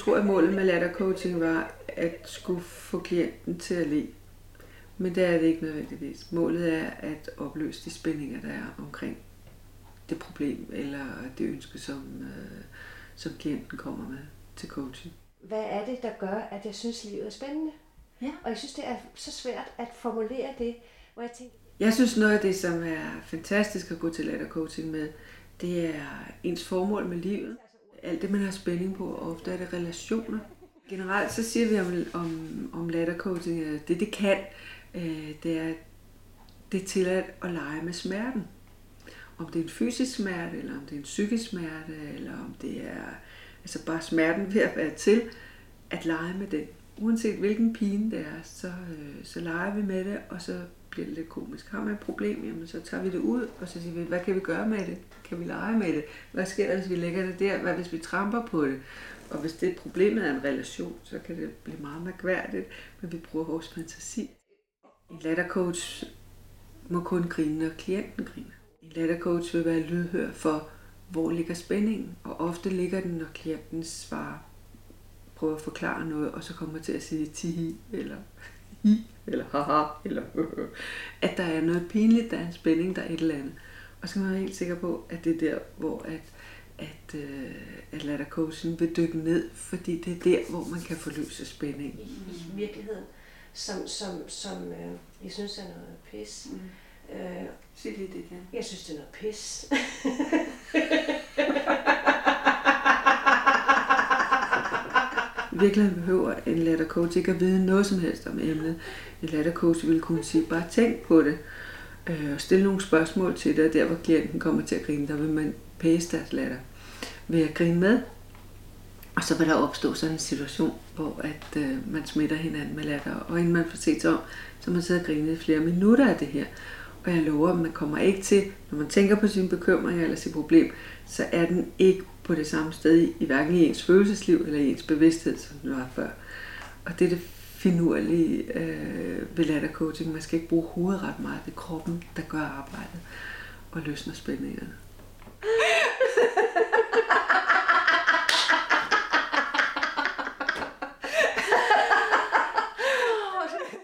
tro, at målet med lattercoaching var at skulle få klienten til at le. Men det er det ikke nødvendigvis. Målet er at opløse de spændinger, der er omkring det problem eller det ønske, som klienten kommer med til coaching. Hvad er det, der gør, at jeg synes, livet er spændende? Ja. Og jeg synes, det er så svært at formulere det, hvor jeg tænker... Jeg synes, noget af det, som er fantastisk at gå til lattercoaching med, det er ens formål med livet. Alt det, man har spænding på, og ofte er det relationer. Generelt så siger vi om lattercoaching, at det kan, det er tilladt at lege med smerten. Om det er en fysisk smerte, eller om det er en psykisk smerte, eller om det er altså bare smerten ved at være til, at lege med den. Uanset hvilken pine det er, så leger vi med det, og så bliver det lidt komisk. Har man et problem, jamen, så tager vi det ud, og så siger vi, hvad kan vi gøre med det? Kan vi lege med det? Hvad sker der, hvis vi lægger det der? Hvad hvis vi tramper på det? Og hvis det problemet er en relation, så kan det blive meget mærkværdigt, men vi bruger vores fantasi. En lattercoach må kun grine, når klienten griner. En lattercoach vil være lydhør for, hvor ligger spændingen, og ofte ligger den, når klienten svarer, prøver at forklare noget, og så kommer til at sige tihi, eller hi, eller haha, eller at der er noget pinligt, der er en spænding, der er et eller andet. Og så kan man være helt sikker på, at det er der, hvor at lattercoachen vil dykke ned, fordi det er der, hvor man kan forløse spændingen. I virkeligheden, som jeg synes er noget pis. Sig lige det igen. Jeg synes, det er noget pis. I virkeligheden behøver en lattercoach ikke at vide noget som helst om emnet. En lattercoach vil kunne sige, bare tænk på det, og stille nogle spørgsmål til det, og der hvor klienten kommer til at grine, der vil man pæse deres latter ved at grine med. Og så vil der opstå sådan en situation, hvor man smitter hinanden med latter, og inden man får set sig om, så man sidder og griner i flere minutter af det her. Og jeg lover, at man kommer ikke til, når man tænker på sine bekymringer eller sit problem, så er den ikke på det samme sted i hverken i ens følelsesliv eller i ens bevidsthed, som den var før. Og det er det finurlige ved lattercoaching. Man skal ikke bruge hovedet ret meget. Det er kroppen, der gør arbejdet og løsner spændingerne.